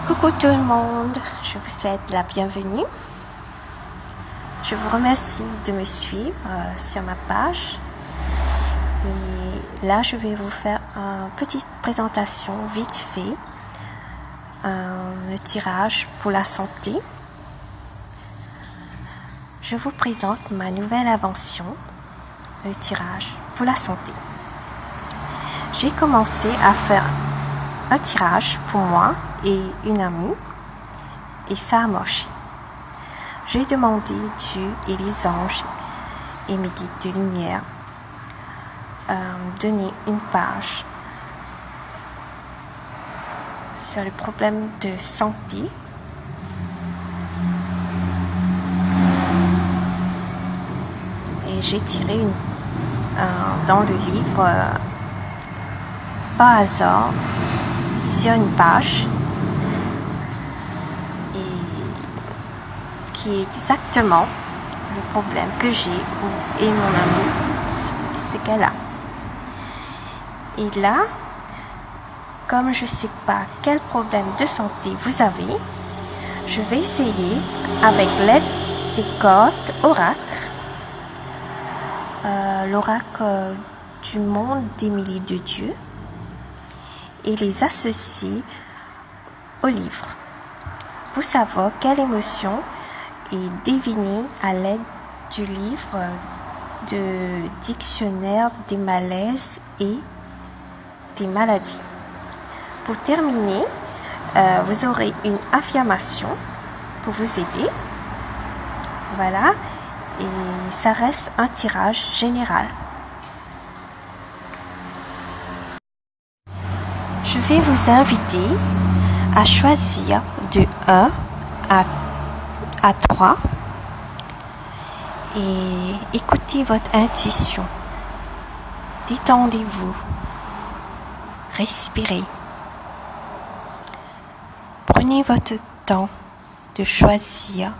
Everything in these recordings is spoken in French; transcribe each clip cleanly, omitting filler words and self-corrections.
Coucou tout le monde, je vous souhaite la bienvenue. Je vous remercie de me suivre sur ma page. Et là, je vais vous faire une petite présentation vite fait. Un tirage pour la santé. Je vous présente ma nouvelle invention, le tirage pour la santé. J'ai commencé à faire un tirage pour moi et une amie et ça a marché. J'ai demandé Dieu et les anges et mes guides de lumière donner une page sur le problème de santé. Et j'ai tiré dans le livre par hasard sur une page qui est exactement le problème que j'ai et mon amie, c'est qu'elle a. Et là, comme je ne sais pas quel problème de santé vous avez, je vais essayer avec l'aide des cartes oracle, l'oracle du monde d'Émilie de Dieu, et les associer au livre pour savoir quelle émotion est devinée à l'aide du livre de dictionnaire des malaises et des maladies. Pour terminer, vous aurez une affirmation pour vous aider. Voilà, et ça reste un tirage général. Je vais vous inviter à choisir de 1 à 3 et écoutez votre intuition. Détendez-vous. Respirez. Prenez votre temps de choisir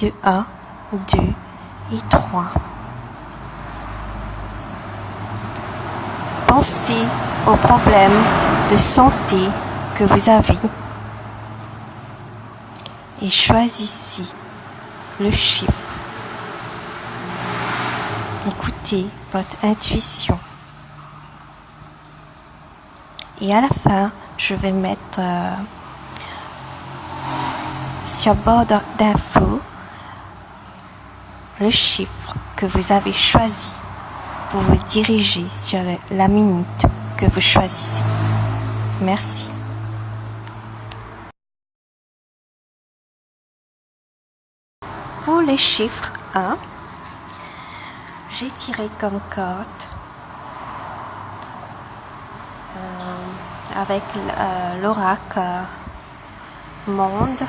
de 1, 2 et 3. Pensez aux problèmes de santé que vous avez et choisissez le chiffre. Écoutez votre intuition. Et à la fin, je vais mettre sur bord d'infos le chiffre que vous avez choisi pour vous diriger sur la minute que vous choisissez. Merci. Pour les chiffres 1, j'ai tiré comme carte avec l'oracle monde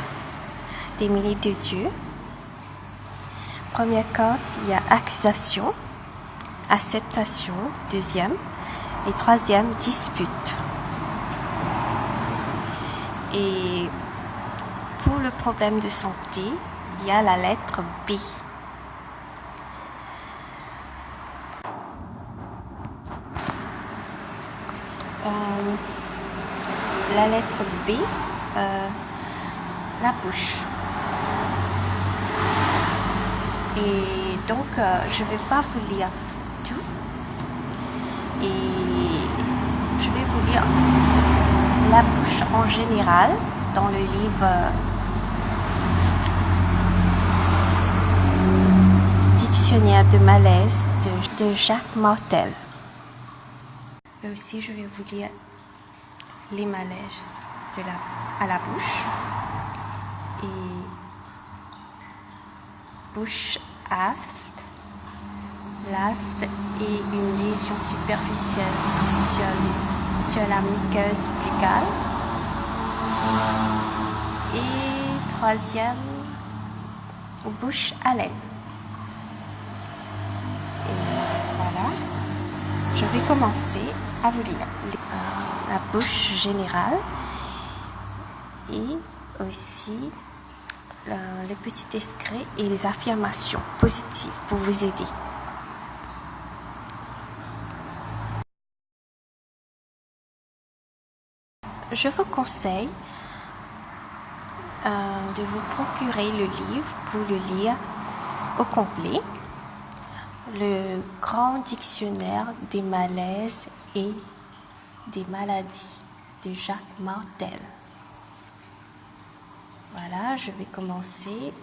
d'Émilie de Dieu. Première carte, il y a accusation, acceptation, deuxième, et troisième, dispute. Et pour le problème de santé, il y a la lettre B. La lettre B, la bouche. Et donc, je ne vais pas vous lire tout. Et je vais vous lire la bouche en général dans le livre Dictionnaire de malaise de Jacques Martel. Et aussi, je vais vous lire les malaises à la bouche. Et bouche aft. L'aft est une lésion superficielle sur la muqueuse buccale. Et troisième, bouche haleine. Et voilà, je vais commencer à vous lire la bouche générale et aussi les petits extraits et les affirmations positives pour vous aider. Je vous conseille de vous procurer le livre pour le lire au complet. Le grand dictionnaire des malaises et des maladies de Jacques Martel. Voilà, je vais commencer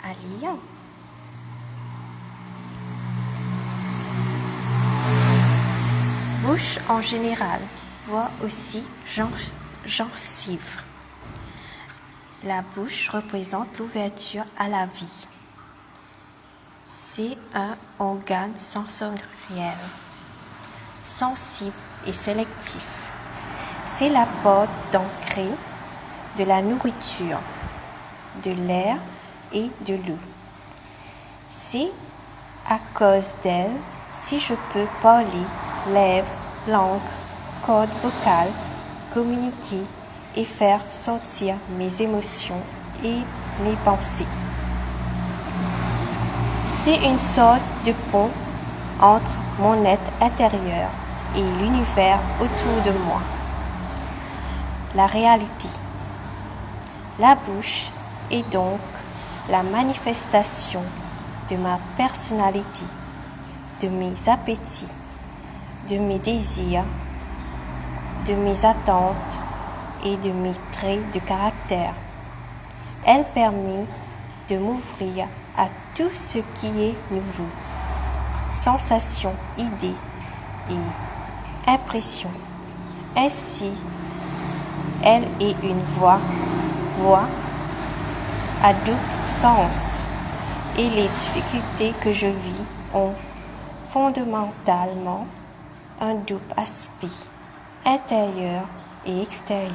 à lire. Bouche en général, voit aussi gencive. La bouche représente l'ouverture à la vie. C'est un organe sensoriel, sensible et sélectif. C'est la porte d'entrée de la nourriture, de l'air et de l'eau. C'est à cause d'elle si je peux parler, lèvres, langue, cordes vocales, communiquer et faire sortir mes émotions et mes pensées. C'est une sorte de pont entre mon être intérieur et l'univers autour de moi. La réalité. La bouche est donc la manifestation de ma personnalité, de mes appétits, de mes désirs, de mes attentes et de mes traits de caractère. Elle permet de m'ouvrir à tout ce qui est nouveau, sensations, idées et impressions. Ainsi, elle est une voix à double sens et les difficultés que je vis ont fondamentalement un double aspect, intérieur et extérieur.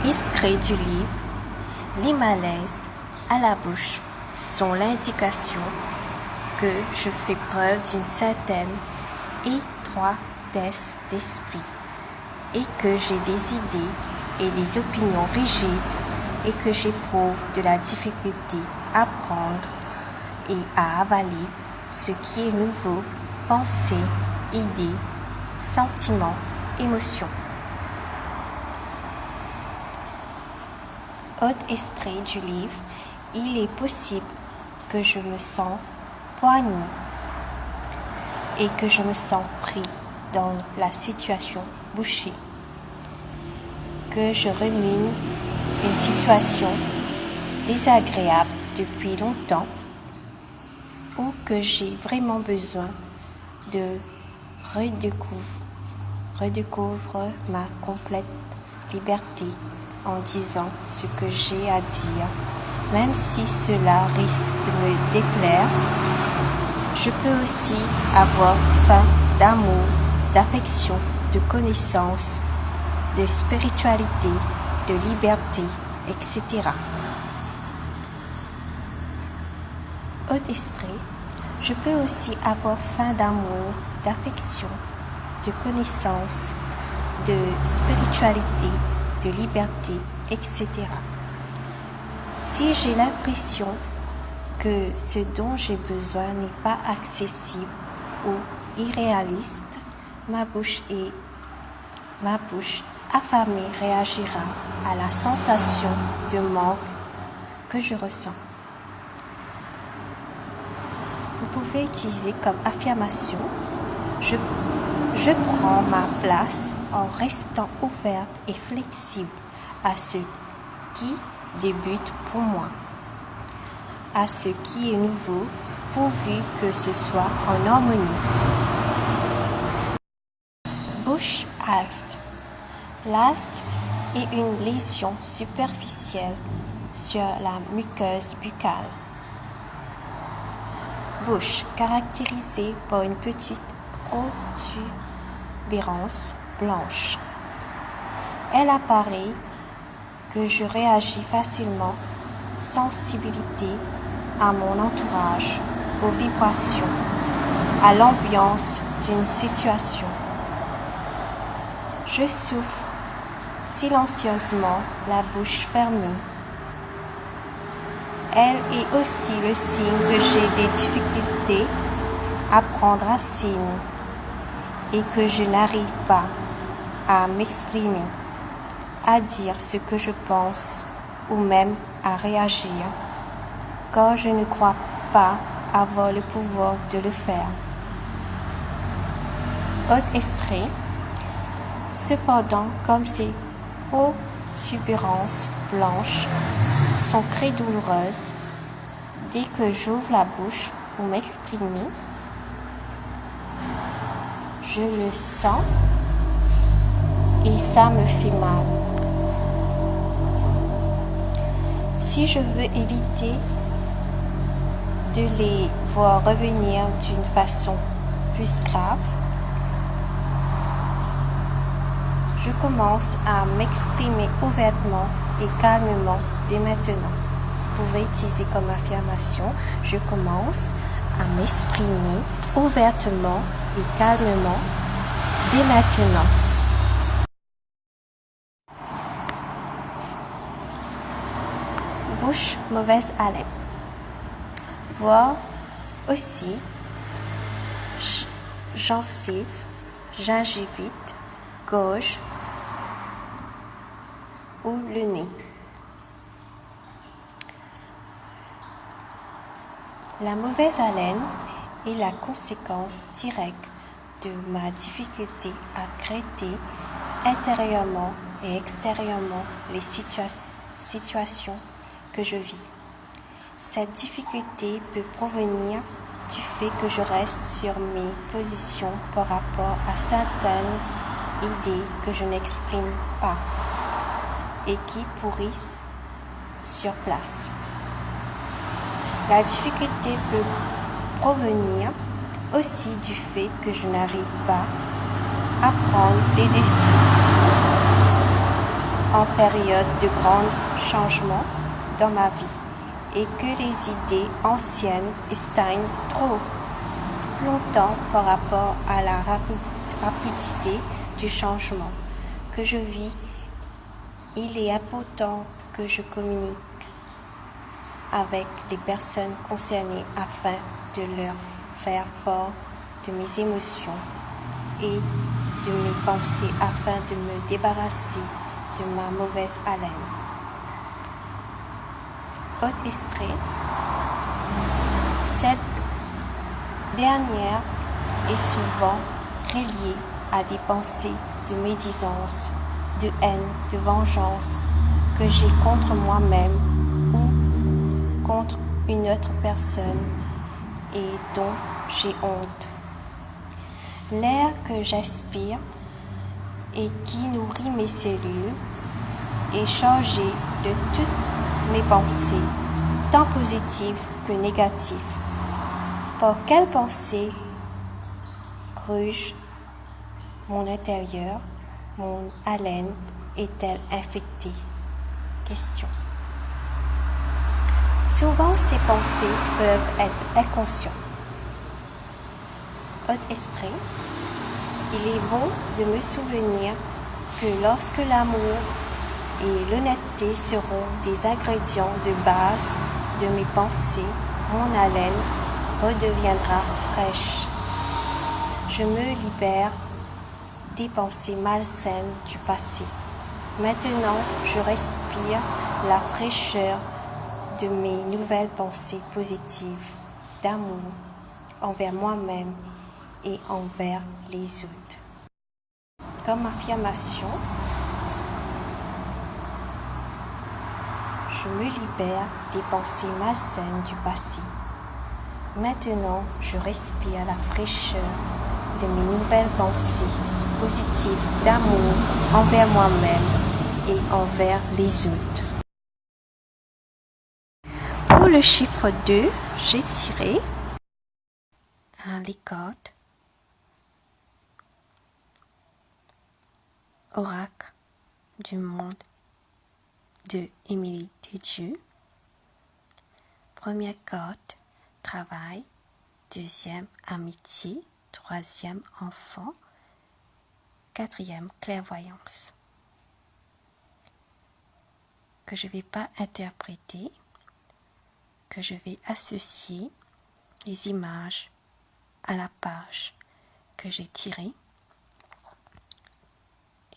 Extrait du livre, les malaises à la bouche sont l'indication que je fais preuve d'une certaine étroitesse d'esprit et que j'ai des idées et des opinions rigides et que j'éprouve de la difficulté à prendre et à avaler ce qui est nouveau, pensée, idée, sentiment, émotion. Autre extrait du livre, il est possible que je me sente poigné et que je me sens pris dans la situation bouchée, que je rumine une situation désagréable depuis longtemps ou que j'ai vraiment besoin de redécouvrir ma complète liberté en disant ce que j'ai à dire, même si cela risque de me déplaire. Je peux aussi avoir faim d'amour, d'affection, de connaissance, de spiritualité, de liberté, etc. Autre extrait, je peux aussi avoir faim d'amour, d'affection, de connaissance, de spiritualité, de liberté, etc. Si j'ai l'impression que ce dont j'ai besoin n'est pas accessible ou irréaliste, ma bouche affamée réagira à la sensation de manque que je ressens. Vous pouvez utiliser comme affirmation, je prends ma place en restant ouverte et flexible à ce qui débute pour moi, à ce qui est nouveau, pourvu que ce soit en harmonie. Bouche alte. L'alte est une lésion superficielle sur la muqueuse buccale. Bouche caractérisée par une petite protubérance blanche. Elle apparaît que je réagis facilement, sensibilité à mon entourage, aux vibrations, à l'ambiance d'une situation. Je souffre silencieusement, la bouche fermée. Elle est aussi le signe que j'ai des difficultés à prendre racine et que je n'arrive pas à m'exprimer, à dire ce que je pense ou même à réagir, car je ne crois pas avoir le pouvoir de le faire. Autre extrait. Cependant, comme ces protubérances blanches sont très douloureuses, dès que j'ouvre la bouche pour m'exprimer, je le sens et ça me fait mal. Si je veux éviter de les voir revenir d'une façon plus grave, je commence à m'exprimer ouvertement et calmement dès maintenant. Vous pouvez utiliser comme affirmation, je commence à m'exprimer ouvertement et calmement dès maintenant. Bouche, mauvaise haleine. Voir aussi gencive, gingivite, gorge ou le nez. La mauvaise haleine est la conséquence directe de ma difficulté à traiter intérieurement et extérieurement les situations que je vis. Cette difficulté peut provenir du fait que je reste sur mes positions par rapport à certaines idées que je n'exprime pas et qui pourrissent sur place. La difficulté peut provenir aussi du fait que je n'arrive pas à prendre les dessus en période de grands changements dans ma vie et que les idées anciennes stagnent trop longtemps par rapport à la rapidité du changement que je vis. Il est important que je communique avec les personnes concernées afin de leur faire part de mes émotions et de mes pensées afin de me débarrasser de ma mauvaise haleine. Autre extrait. Cette dernière est souvent reliée à des pensées de médisance, de haine, de vengeance que j'ai contre moi-même ou contre une autre personne et dont j'ai honte. L'air que j'aspire et qui nourrit mes cellules est chargé de toutes mes pensées, tant positives que négatives. Par quelle pensée gruge mon intérieur, mon haleine est-elle infectée? Question. Souvent, ces pensées peuvent être inconscientes. Autre extrait. Il est bon de me souvenir que lorsque l'amour et l'honnêteté seront des ingrédients de base de mes pensées, mon haleine redeviendra fraîche. Je me libère des pensées malsaines du passé. Maintenant, je respire la fraîcheur de mes nouvelles pensées positives, d'amour envers moi-même et envers les autres. Comme affirmation, je me libère des pensées malsaines du passé. Maintenant, je respire la fraîcheur de mes nouvelles pensées positives d'amour envers moi-même et envers les autres. Pour le chiffre 2, j'ai tiré les cartes Oracle du monde de Émilie Desdieux. Première carte, travail. Deuxième, amitié. Troisième, enfant. Quatrième, clairvoyance. Que je ne vais pas interpréter, que je vais associer les images à la page que j'ai tirée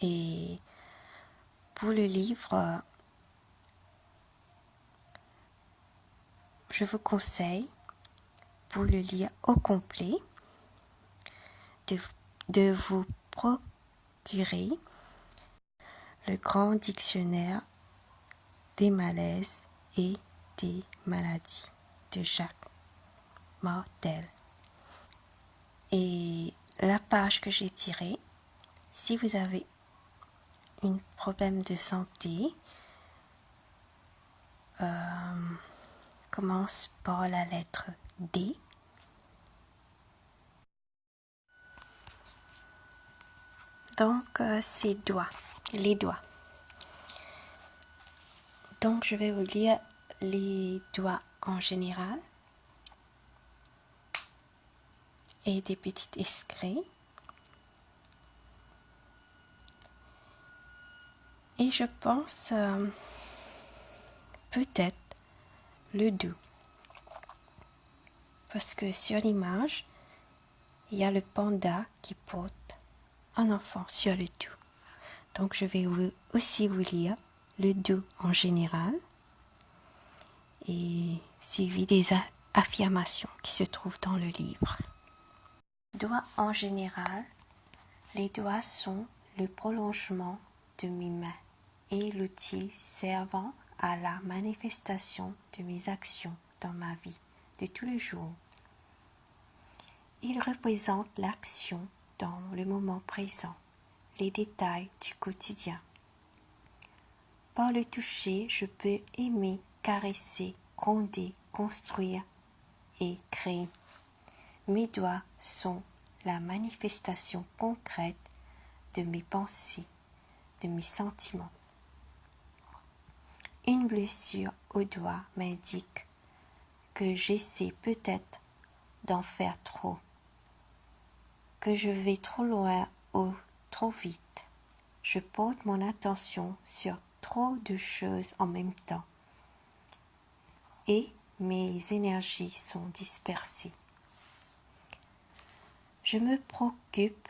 Et pour le livre, je vous conseille, pour le lire au complet, de vous procurer le grand dictionnaire des malaises et des maladies de Jacques Martel. Et la page que j'ai tirée, si vous avez un problème de santé, commence par la lettre D. Donc, c'est doigts, les doigts. Donc, je vais vous lire les doigts en général et des petits extraits. Et je pense peut-être le doux. Parce que sur l'image, il y a le panda qui porte un enfant sur le dos. Donc, je vais aussi vous lire le dos en général et suivi des affirmations qui se trouvent dans le livre. Doigts en général, les doigts sont le prolongement de mes mains et l'outil servant à la manifestation de mes actions dans ma vie de tous les jours. Ils représentent l'action dans le moment présent, les détails du quotidien. Par le toucher, je peux aimer, caresser, gronder, construire et créer. Mes doigts sont la manifestation concrète de mes pensées, de mes sentiments. Une blessure au doigt m'indique que j'essaie peut-être d'en faire trop, que je vais trop loin ou trop vite. Je porte mon attention sur trop de choses en même temps et mes énergies sont dispersées. Je me préoccupe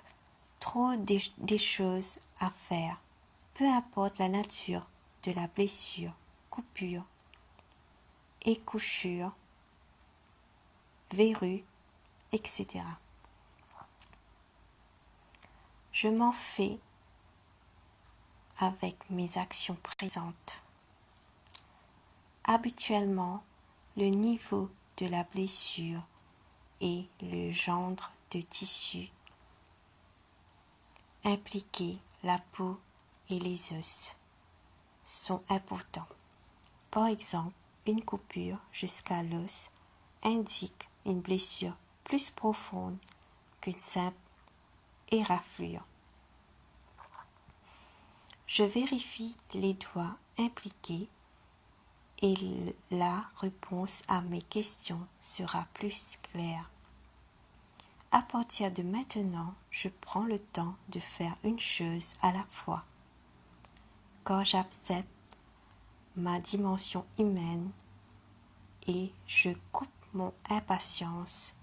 trop des choses à faire, peu importe la nature de la blessure, coupure, écouchure, verrue, etc. Je m'en fais avec mes actions présentes. Habituellement, le niveau de la blessure et le genre de tissu impliqué, la peau et les os, sont importants. Par exemple, une coupure jusqu'à l'os indique une blessure plus profonde qu'une simple éraflure. Je vérifie les doigts impliqués et la réponse à mes questions sera plus claire. À partir de maintenant, je prends le temps de faire une chose à la fois. Quand j'accepte ma dimension humaine et je coupe mon impatience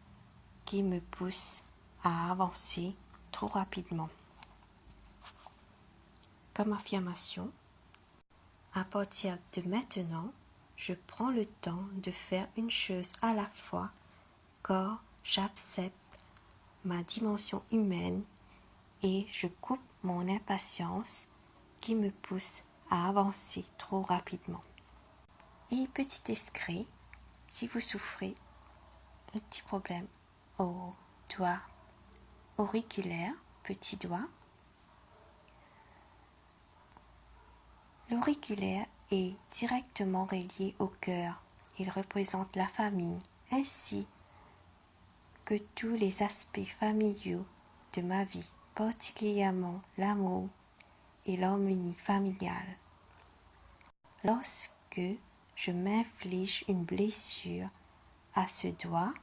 qui me pousse à avancer trop rapidement. Comme affirmation, à partir de maintenant, je prends le temps de faire une chose à la fois quand j'accepte ma dimension humaine et je coupe mon impatience qui me pousse à avancer trop rapidement. Et petit extrait, si vous souffrez un petit problème au doigt auriculaire, petit doigt, l'auriculaire est directement relié au cœur. Il représente la famille ainsi que tous les aspects familiaux de ma vie, particulièrement l'amour et l'harmonie familiale. Lorsque je m'inflige une blessure à ce doigt,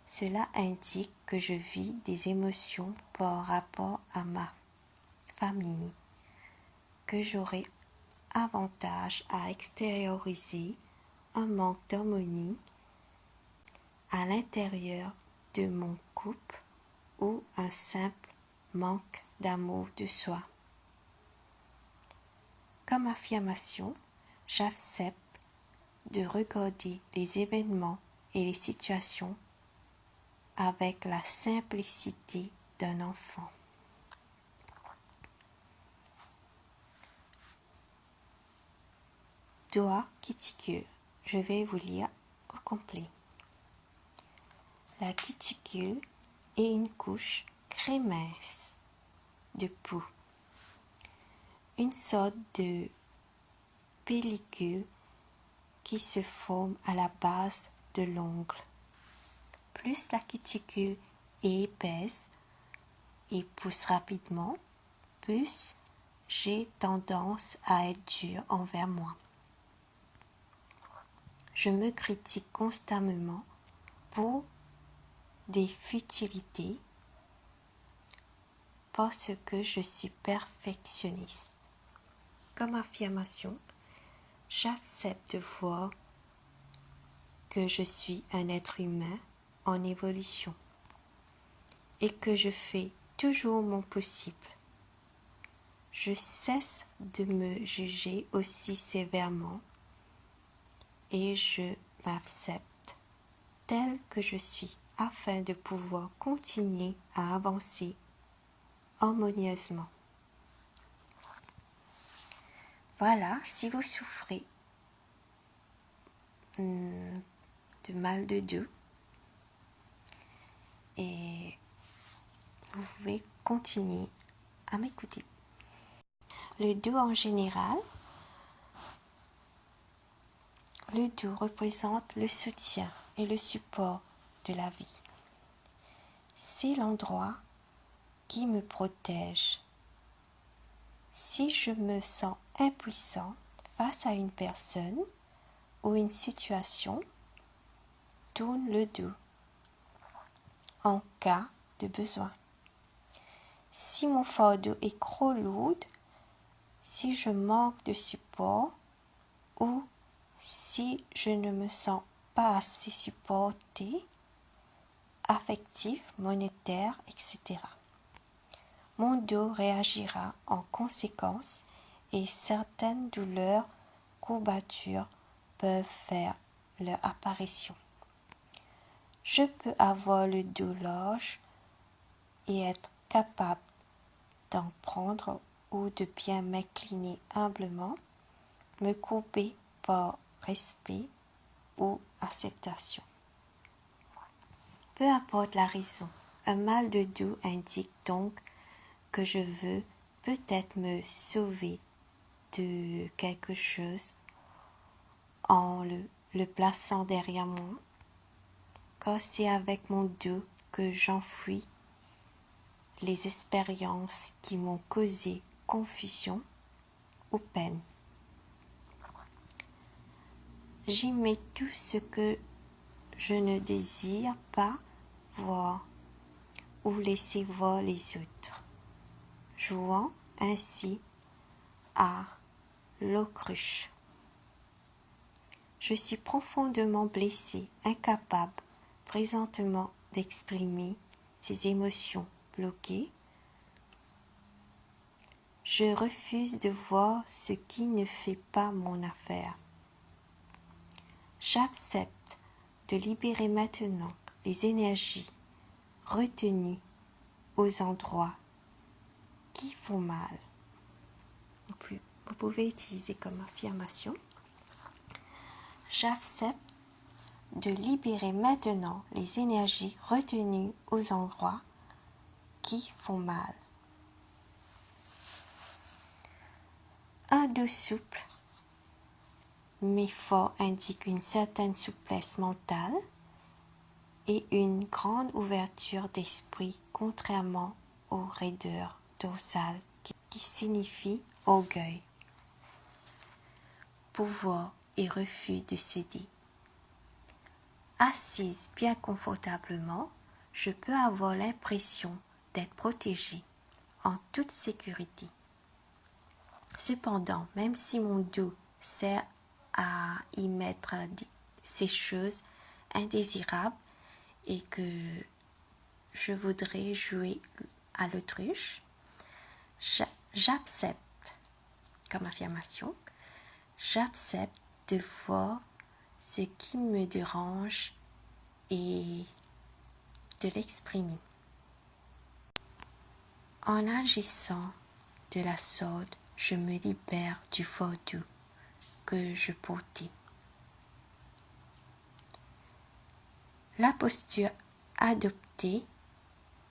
cela indique que je vis des émotions par rapport à ma famille, que j'aurai avantage à extérioriser un manque d'harmonie à l'intérieur de mon couple ou un simple manque d'amour de soi. Comme affirmation, j'accepte de regarder les événements et les situations avec la simplicité d'un enfant. Doigt cuticule. Je vais vous lire au complet. La cuticule est une couche crémeuse de peau, une sorte de pellicule qui se forme à la base de l'ongle. Plus la cuticule est épaisse et pousse rapidement, plus j'ai tendance à être dur envers moi. Je me critique constamment pour des futilités parce que je suis perfectionniste. Comme affirmation, j'accepte de voir que je suis un être humain en évolution et que je fais toujours mon possible. Je cesse de me juger aussi sévèrement et je m'accepte tel que je suis afin de pouvoir continuer à avancer harmonieusement. Voilà, si vous souffrez de mal de dos et vous pouvez continuer à m'écouter. Le dos en général, le dos représente le soutien et le support de la vie. C'est l'endroit qui me protège. Si je me sens impuissant face à une personne ou une situation, tourne le dos en cas de besoin. Si mon fardeau est trop lourd, si je manque de support ou si je ne me sens pas assez supporté, affectif, monétaire, etc. Mon dos réagira en conséquence et certaines douleurs, courbatures peuvent faire leur apparition. Je peux avoir le dos large et être capable d'en prendre ou de bien m'incliner humblement, me couper par respect ou acceptation. Peu importe la raison, un mal de dos indique donc que je veux peut-être me sauver de quelque chose en le plaçant derrière moi, car c'est avec mon dos que j'enfuis les expériences qui m'ont causé confusion ou peine. J'y mets tout ce que je ne désire pas voir ou laisser voir les autres, jouant ainsi à l'autruche. Je suis profondément blessée, incapable présentement d'exprimer ces émotions bloquées. Je refuse de voir ce qui ne fait pas mon affaire. J'accepte de libérer maintenant les énergies retenues aux endroits qui font mal. Vous pouvez utiliser comme affirmation. J'accepte de libérer maintenant les énergies retenues aux endroits qui font mal. Un dos souple mais fort indique une certaine souplesse mentale et une grande ouverture d'esprit contrairement aux raideurs dorsales qui signifient orgueil, pouvoir et refus de céder. Assise bien confortablement, je peux avoir l'impression d'être protégée en toute sécurité. Cependant, même si mon dos sert à y mettre ces choses indésirables et que je voudrais jouer à l'autruche, j'accepte comme affirmation. J'accepte de voir ce qui me dérange et de l'exprimer. En agissant de la sorte, je me libère du fardeau que je portais. La posture adoptée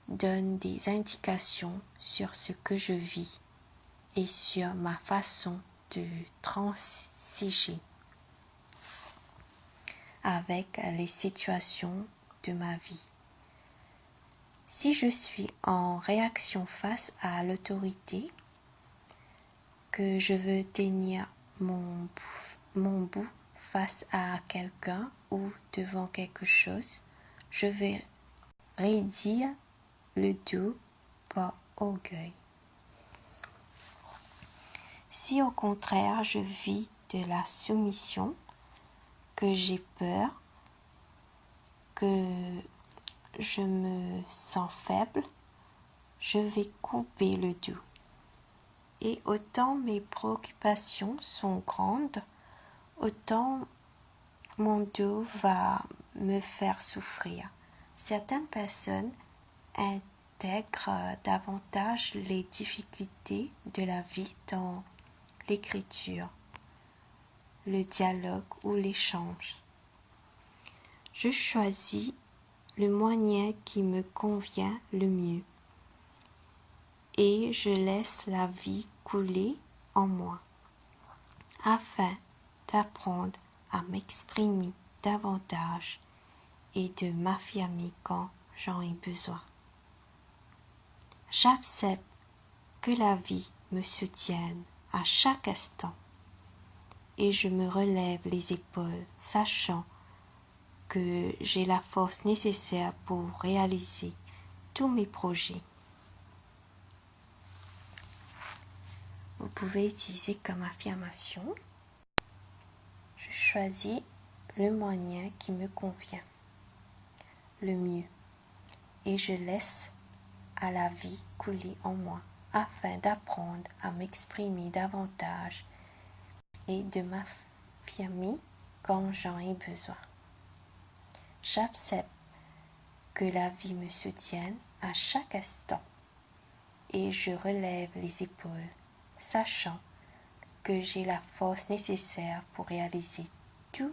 donne des indications sur ce que je vis et sur ma façon de transiger avec les situations de ma vie. Si je suis en réaction face à l'autorité, que je veux tenir mon bout face à quelqu'un ou devant quelque chose, je vais raidir le dos par orgueil. Si au contraire je vis de la soumission, que j'ai peur, que je me sens faible, je vais couper le dos. Et autant mes préoccupations sont grandes, autant mon dos va me faire souffrir. Certaines personnes intègrent davantage les difficultés de la vie dans l'écriture, le dialogue ou l'échange. Je choisis le moyen qui me convient le mieux et je laisse la vie couler en moi afin d'apprendre à m'exprimer davantage et de m'affirmer quand j'en ai besoin. J'accepte que la vie me soutienne à chaque instant et je me relève les épaules, sachant que j'ai la force nécessaire pour réaliser tous mes projets. Vous pouvez utiliser comme affirmation: je choisis le moyen qui me convient le mieux et je laisse à la vie couler en moi afin d'apprendre à m'exprimer davantage et de m'affirmer quand j'en ai besoin. J'accepte que la vie me soutienne à chaque instant et je relève les épaules, sachant que j'ai la force nécessaire pour réaliser tous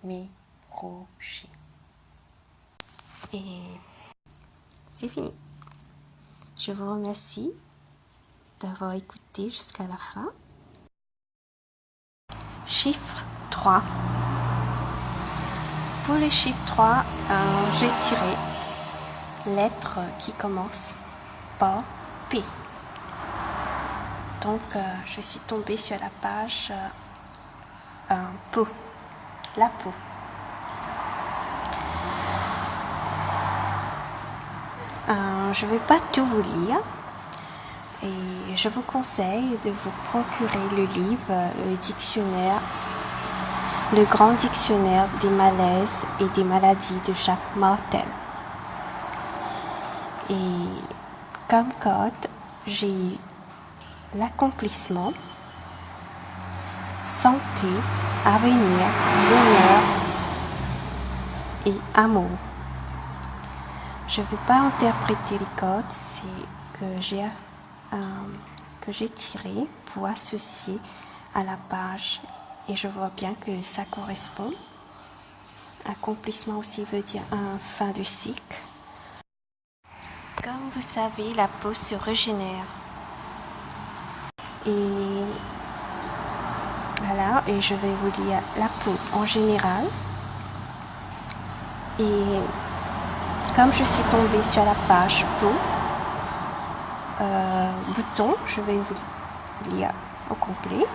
mes projets. Et c'est fini. Je vous remercie d'avoir écouté jusqu'à la fin. Chiffre 3. Pour le chiffre 3, j'ai tiré lettre qui commence par P. Donc, je suis tombée sur la page peau, la peau. Je ne vais pas tout vous lire et je vous conseille de vous procurer le livre, le dictionnaire, le grand dictionnaire des malaises et des maladies de Jacques Martel. Et comme code, j'ai eu l'accomplissement, santé, avenir, bonheur et amour. Je ne vais pas interpréter les codes, c'est que j'ai tiré pour associer à la page et je vois bien que ça correspond. Accomplissement aussi veut dire un fin de cycle. Comme vous savez, la peau se régénère. Et voilà, et je vais vous lire la peau en général. Et comme je suis tombée sur la page peau, bouton, je vais vous lire au complet.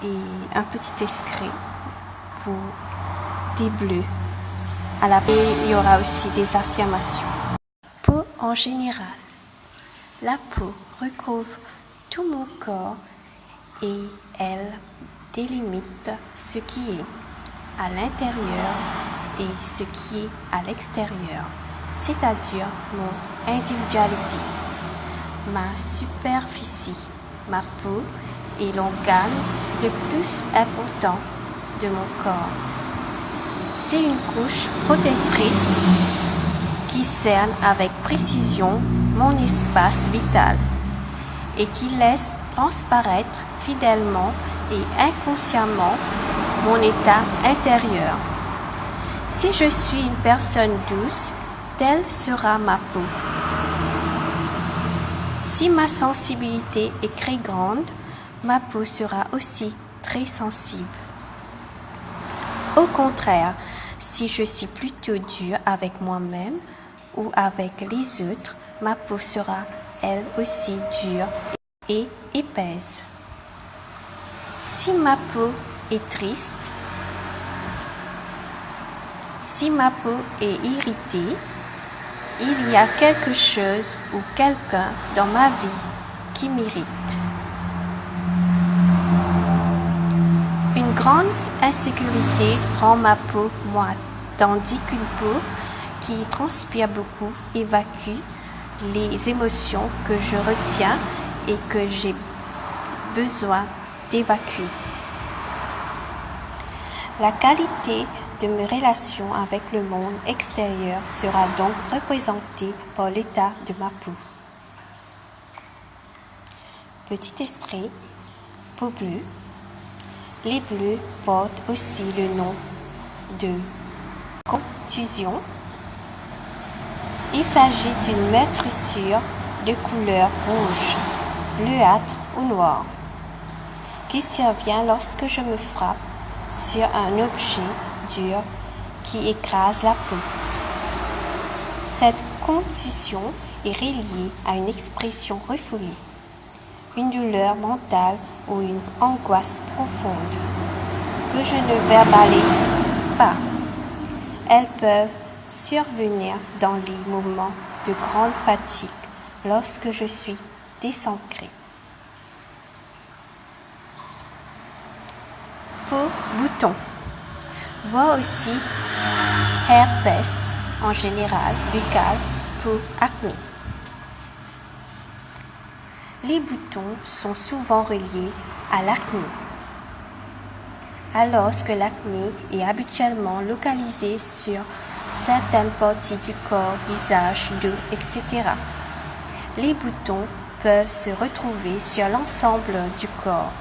Et un petit extrait pour des bleus. À la peau, il y aura aussi des affirmations. Peau en général. La peau recouvre tout mon corps et elle délimite ce qui est à l'intérieur et ce qui est à l'extérieur, c'est-à-dire mon individualité, ma superficie, ma peau et l'organe le plus important de mon corps. C'est une couche protectrice qui cerne avec précision mon espace vital et qui laisse transparaître fidèlement et inconsciemment mon état intérieur. Si je suis une personne douce, telle sera ma peau. Si ma sensibilité est très grande, ma peau sera aussi très sensible. Au contraire, si je suis plutôt dure avec moi-même ou avec les autres, ma peau sera elle aussi dure et épaisse. Si ma peau est triste, si ma peau est irritée, il y a quelque chose ou quelqu'un dans ma vie qui m'irrite. Une grande insécurité rend ma peau moite, tandis qu'une peau qui transpire beaucoup évacue les émotions que je retiens et que j'ai besoin d'évacuer. La qualité de mes relations avec le monde extérieur sera donc représentée par l'état de ma peau. Petit extrait, peau bleue. Les bleus portent aussi le nom de contusion. Il s'agit d'une meurtrissure de couleur rouge, bleuâtre ou noire, qui survient lorsque je me frappe sur un objet dur qui écrase la peau. Cette contusion est reliée à une expression refoulée, une douleur mentale ou une angoisse profonde que je ne verbalise pas. Elles peuvent survenir dans les moments de grande fatigue lorsque je suis désancrée. Peau bouton. Vois aussi herpès en général, buccal, peau acné. Les boutons sont souvent reliés à l'acné, alors que l'acné est habituellement localisé sur certaines parties du corps, visage, dos, etc. Les boutons peuvent se retrouver sur l'ensemble du corps.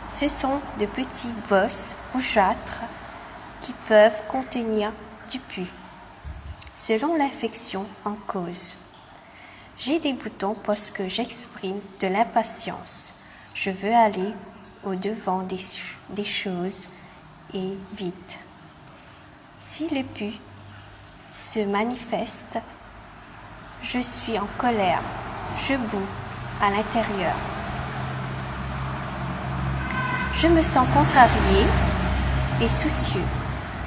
Ce sont de petits bosses rougeâtres qui peuvent contenir du pus, selon l'infection en cause. J'ai des boutons parce que j'exprime de l'impatience. Je veux aller au-devant des choses et vite. Si le pus se manifeste, je suis en colère, je boue à l'intérieur. Je me sens contrarié et soucieux.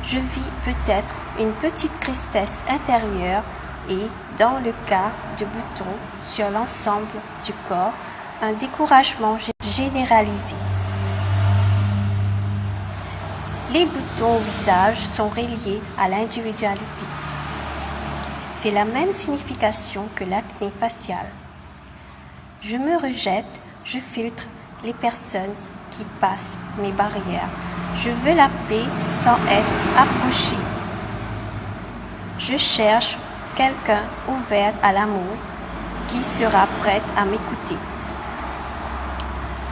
Je vis peut-être une petite tristesse intérieure et, dans le cas de boutons sur l'ensemble du corps, un découragement généralisé. Les boutons au visage sont reliés à l'individualité. C'est la même signification que l'acné facial. Je me rejette, je filtre les personnes qui passent mes barrières. Je veux la paix sans être approché. Je cherche quelqu'un ouvert à l'amour qui sera prête à m'écouter.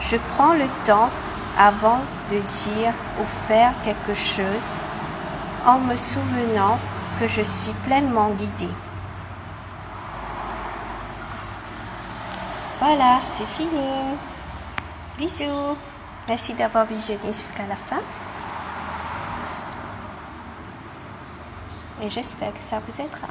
Je prends le temps avant de dire ou faire quelque chose en me souvenant que je suis pleinement guidée. Voilà, c'est fini. Bisous. Merci d'avoir visionné jusqu'à la fin. Et j'espère que ça vous aidera.